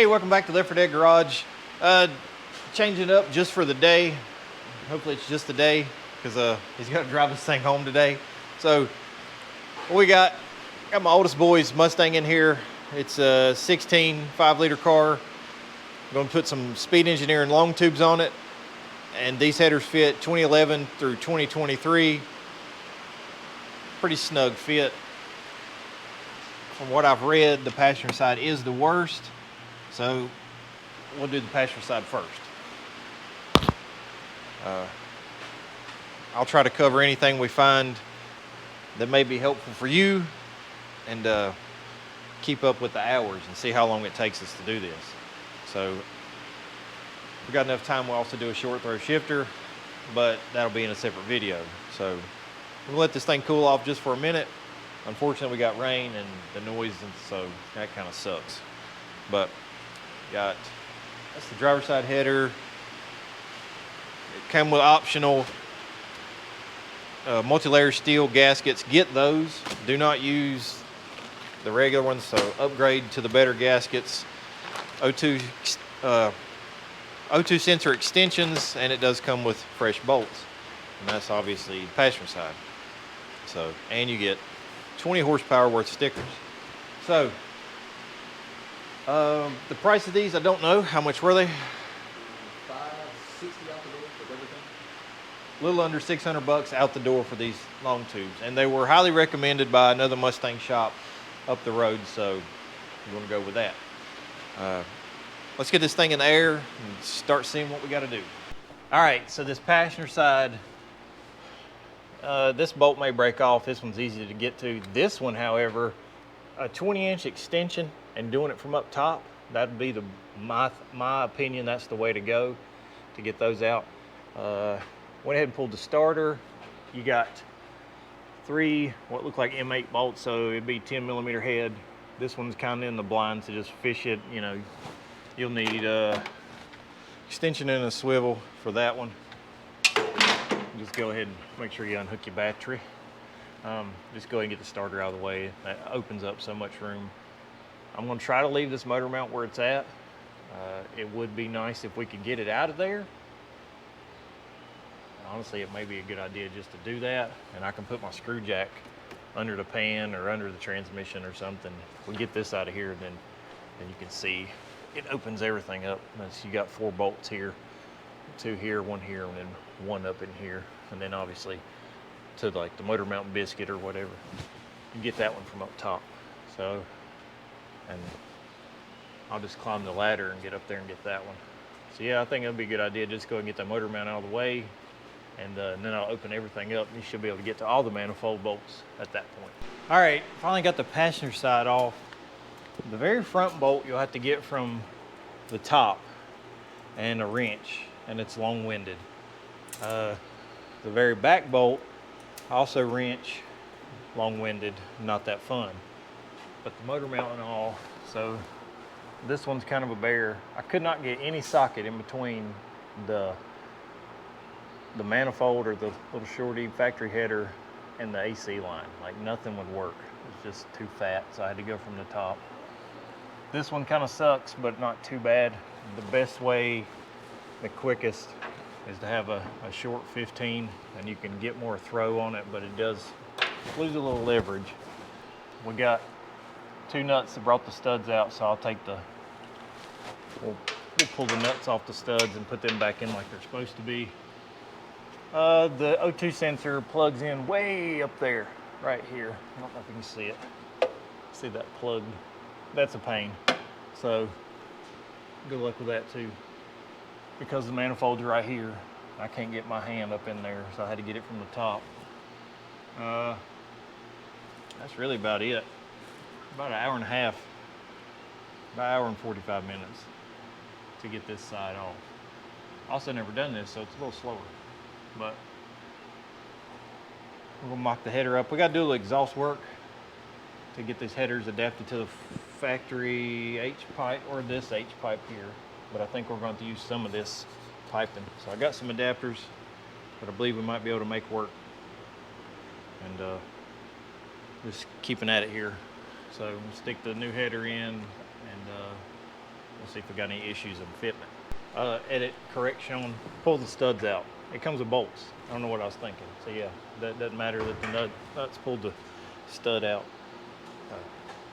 Hey, welcome back to Left for Dead Garage. Changing it up just for the day. Hopefully it's just the day because he's got to drive this thing home today. So what we got my oldest boy's Mustang in here. It's a 16 5-liter car. I'm going to put some speed engineering long tubes on it. And these headers fit 2011 through 2023. Pretty snug fit. From what I've read, the passenger side is the worst. So we'll do the passenger side first. I'll try to cover anything we find that may be helpful for you and keep up with the hours and see how long it takes us to do this. So if we got enough time, we'll also do a short throw shifter, but that'll be in a separate video. So we'll let this thing cool off just for a minute. Unfortunately, we got rain and the noise, and so that kind of sucks. But that's the driver's side header. It came with optional multi-layer steel gaskets. Get those. Do not use the regular ones, so upgrade to the better gaskets. O2 sensor extensions, and it does come with fresh bolts. And that's obviously passenger side. So, and you get 20 horsepower worth of stickers. So, the price of these, I don't know. How much were they? $560 out the door with everything. A little under 600 bucks out the door for these long tubes. And they were highly recommended by another Mustang shop up the road, so we're gonna go with that. Let's get this thing in the air and start seeing what we gotta do. All right, so this passenger side, this bolt may break off. This one's easy to get to. This one, however, a 20-inch extension and doing it from up top, that'd be my opinion, that's the way to go to get those out. Went ahead and pulled the starter. You got 3 what look like M8 bolts, so it'd be 10mm head. This one's kind of in the blind, so just fish it. You know, you'll need extension and a swivel for that one. Just go ahead and make sure you unhook your battery. Just go ahead and get the starter out of the way. That opens up so much room. I'm going to try to leave this motor mount where it's at. It would be nice if we could get it out of there. Honestly, it may be a good idea just to do that, and I can put my screw jack under the pan or under the transmission or something. We get this out of here, and then you can see it opens everything up. So you got 4 bolts here, 2 here, 1 here, and then 1 up in here, and then obviously to like the motor mount biscuit or whatever. You get that one from up top. So, and I'll just climb the ladder and get up there and get that one. So yeah, I think it'll be a good idea. Just go and get that motor mount out of the way, and then I'll open everything up. You should be able to get to all the manifold bolts at that point. All right, finally got the passenger side off. The very front bolt you'll have to get from the top and a wrench, and it's long-winded. The very back bolt, also wrench, long-winded, not that fun. But the motor mount and all, so this one's kind of a bear. I could not get any socket in between the manifold or the little shorty factory header and the AC line. Like nothing would work. It's just too fat, so I had to go from the top. This one kind of sucks, but not too bad. The best way, the quickest, is to have a short 15, and you can get more throw on it, but it does lose a little leverage. We got 2 nuts that brought the studs out, so I'll take we'll pull the nuts off the studs and put them back in like they're supposed to be. The O2 sensor plugs in way up there, right here. I don't know if you can see it. See that plug? That's a pain. So good luck with that too. Because the manifold's right here, I can't get my hand up in there, so I had to get it from the top. That's really about it. About an hour and a half, about an hour and 45 minutes to get this side off. Also never done this, so it's a little slower. But we're gonna mock the header up. We gotta do a little exhaust work to get these headers adapted to the factory H pipe or this H pipe here. But I think we're going to use some of this piping. So I got some adapters that I believe we might be able to make work. And just keeping at it here. So we'll stick the new header in and We'll see if we got any issues in fitting it. Edit, correction, pull the studs out. It comes with bolts. I don't know what I was thinking. So yeah, that doesn't matter that the nuts pulled the stud out.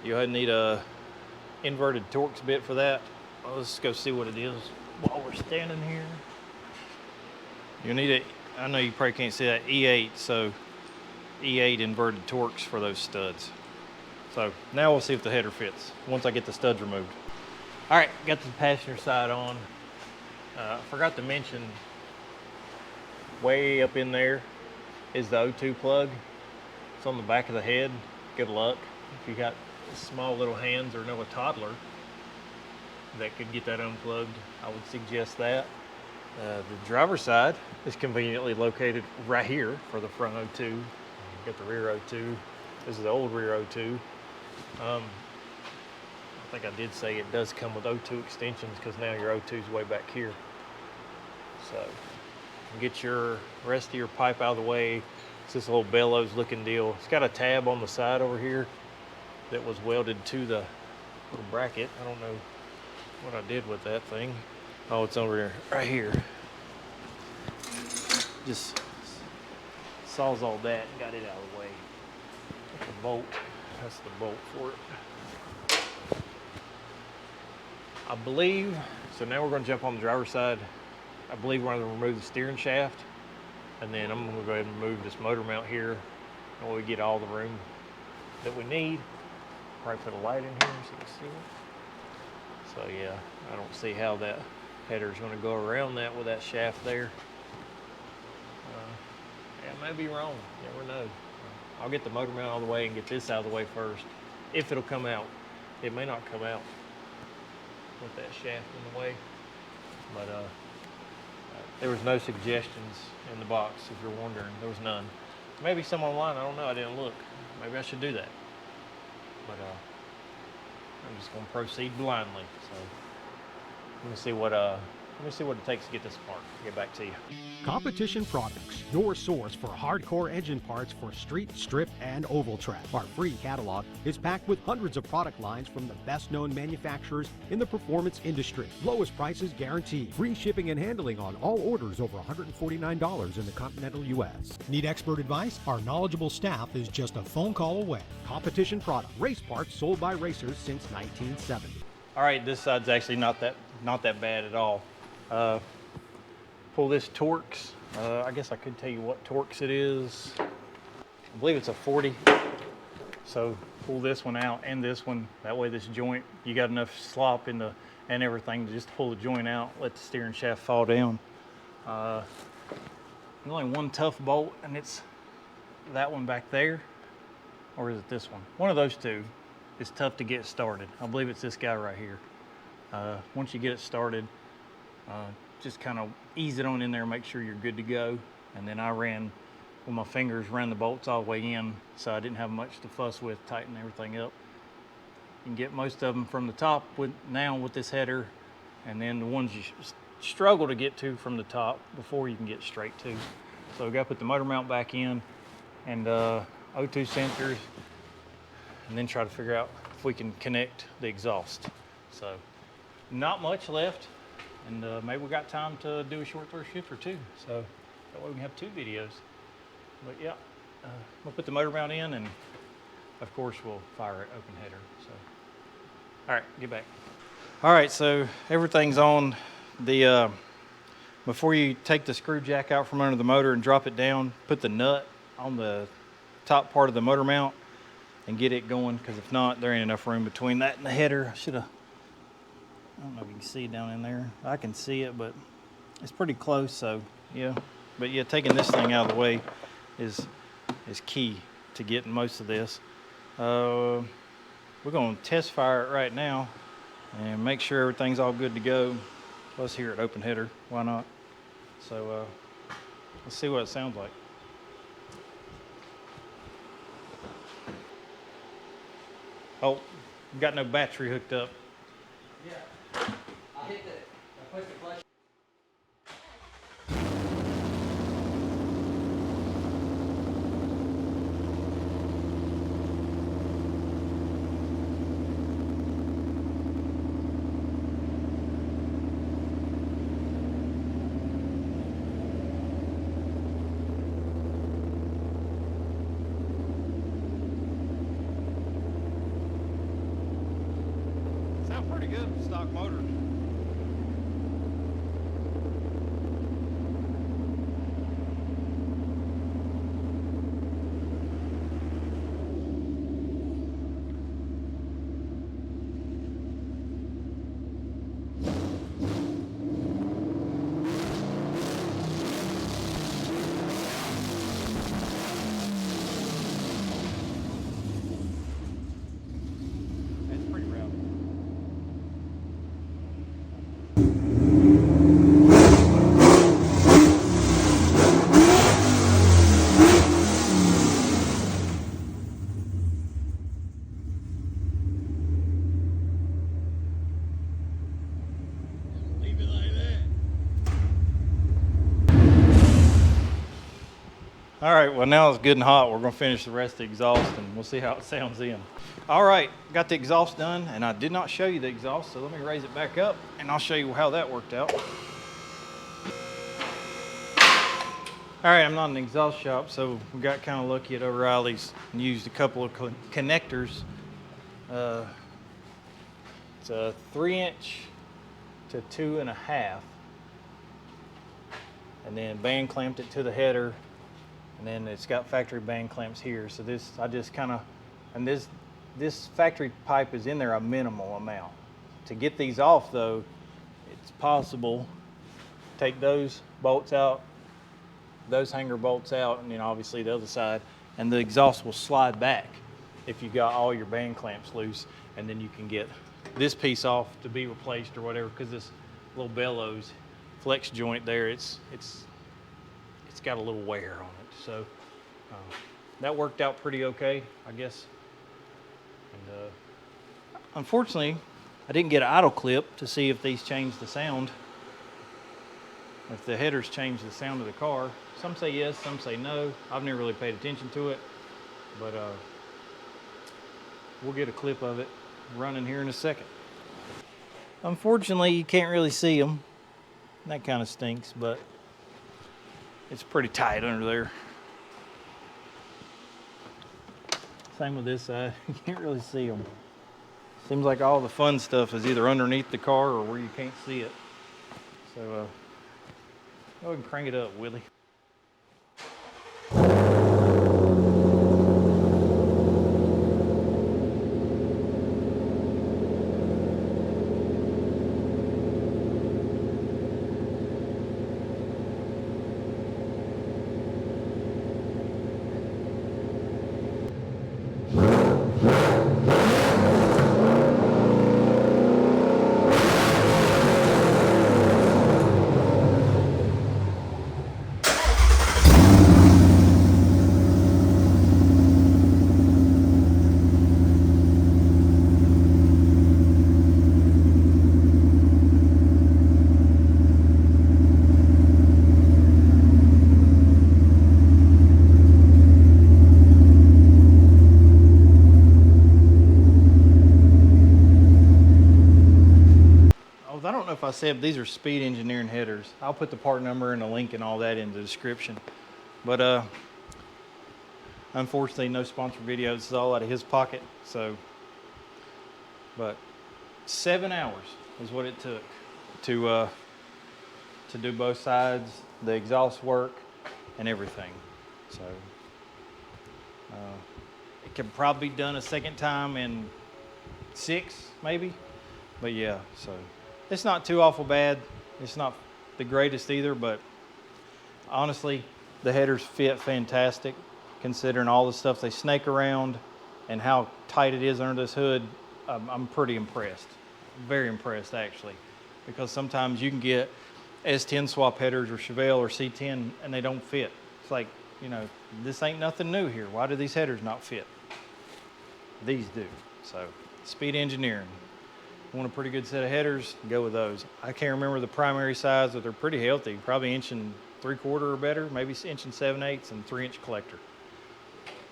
You go ahead and need a inverted Torx bit for that. Let's go see what it is while we're standing here. You need it. I know you probably can't see that, E8. So E8 inverted Torx for those studs. So now we'll see if the header fits once I get the studs removed. All right, got the passenger side on. Forgot to mention, way up in there is the O2 plug. It's on the back of the head. Good luck if you got small little hands or know a toddler that could get that unplugged. I would suggest that. The driver's side is conveniently located right here for the front O2. Got the rear O2. This is the old rear O2. I think I did say it does come with O2 extensions because now your O2 is way back here. So get your rest of your pipe out of the way. It's this little bellows looking deal. It's got a tab on the side over here that was welded to the little bracket. I don't know what I did with that thing. Oh, it's over there, right here. Just saws all that and got it out of the way. That's the bolt. That's the bolt for it. I believe, so now we're going to jump on the driver's side. I believe we're going to remove the steering shaft, and then I'm going to go ahead and remove this motor mount here, and we get all the room that we need. Probably put a light in here so you can see it. So yeah, I don't see how that header is going to go around that with that shaft there. Yeah, I may be wrong. You never know. I'll get the motor mount out of the way and get this out of the way first, if it'll come out. It may not come out with that shaft in the way, but there was no suggestions in the box, if you're wondering. There was none. Maybe some online, I don't know, I didn't look. Maybe I should do that. But I'm just gonna proceed blindly. So let me see what it takes to get this apart. Get back to you. Competition Products, your source for hardcore engine parts for street, strip, and oval track. Our free catalog is packed with hundreds of product lines from the best-known manufacturers in the performance industry. Lowest prices guaranteed. Free shipping and handling on all orders over $149 in the continental U.S. Need expert advice? Our knowledgeable staff is just a phone call away. Competition Product, race parts sold by racers since 1970. All right, this side's actually not that bad at all. Pull this Torx. I guess I could tell you what Torx it is. I believe it's a 40. So pull this one out and this one. That way this joint, you got enough slop in the and everything to just pull the joint out, let the steering shaft fall down. There's only one tough bolt, and it's that one back there, or is it this one? One of those two is tough to get started. I believe it's this guy right here. Once you get it started, just kind of ease it on in there, make sure you're good to go. And then I ran with my fingers, ran the bolts all the way in, so I didn't have much to fuss with, tighten everything up. You can get most of them from the top with this header, and then the ones you struggle to get to from the top before you can get straight to. So we got to put the motor mount back in and O2 sensors, and then try to figure out if we can connect the exhaust. So not much left. And maybe we got time to do a short throw shift or two, so that way we can have 2 videos. But yeah, we'll put the motor mount in, and of course we'll fire it open header. So, all right, get back. All right, so everything's on. The before you take the screw jack out from under the motor and drop it down, put the nut on the top part of the motor mount and get it going, because if not, there ain't enough room between that and the header. I don't know if you can see it down in there. I can see it, but it's pretty close, so yeah. But yeah, taking this thing out of the way is key to getting most of this. We're going to test fire it right now and make sure everything's all good to go. Plus here at open header, why not? So let's see what it sounds like. Oh, got no battery hooked up. Yeah, I pushed the clutch. pretty good stock motor. All right, well now it's good and hot. We're gonna finish the rest of the exhaust and we'll see how it sounds in. All right, got the exhaust done and I did not show you the exhaust, so let me raise it back up and I'll show you how that worked out. All right, I'm not in the exhaust shop, so we got kind of lucky at O'Reilly's and used a couple of connectors. It's a 3-inch to 2.5, and then band clamped it to the header. And then it's got factory band clamps here. So this, I just kind of, and this factory pipe is in there a minimal amount. To get these off though, it's possible, take those bolts out, those hanger bolts out, and then obviously the other side, and the exhaust will slide back if you got all your band clamps loose, and then you can get this piece off to be replaced or whatever, because this little bellows flex joint there, it's got a little wear on it. So that worked out pretty okay, I guess. And unfortunately, I didn't get an idle clip to see if these changed the sound, if the headers changed the sound of the car. Some say yes, some say no. I've never really paid attention to it, but we'll get a clip of it running here in a second. Unfortunately, you can't really see them. That kind of stinks, but it's pretty tight under there. Same with this side, you can't really see them. Seems like all the fun stuff is either underneath the car or where you can't see it. So go ahead and crank it up, Willie. I don't know if I said these are Speed Engineering headers. I'll put the part number and a link and all that in the description. But unfortunately, no sponsored videos. This is all out of his pocket. So, but 7 hours is what it took to do both sides, the exhaust work, and everything. So it can probably be done a second time in 6, maybe. But yeah, so. It's not too awful bad. It's not the greatest either, but honestly, the headers fit fantastic considering all the stuff they snake around and how tight it is under this hood. I'm pretty impressed. Very impressed, actually, because sometimes you can get S10 swap headers or Chevelle or C10 and they don't fit. It's like, you know, this ain't nothing new here. Why do these headers not fit? These do. So, Speed Engineering. Want a pretty good set of headers, go with those. I can't remember the primary size, but they're pretty healthy. Probably 1 3/4 or better, maybe 1 7/8 and 3-inch collector.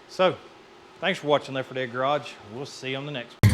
So, thanks for watching Left 4 Dead Garage. We'll see you on the next one.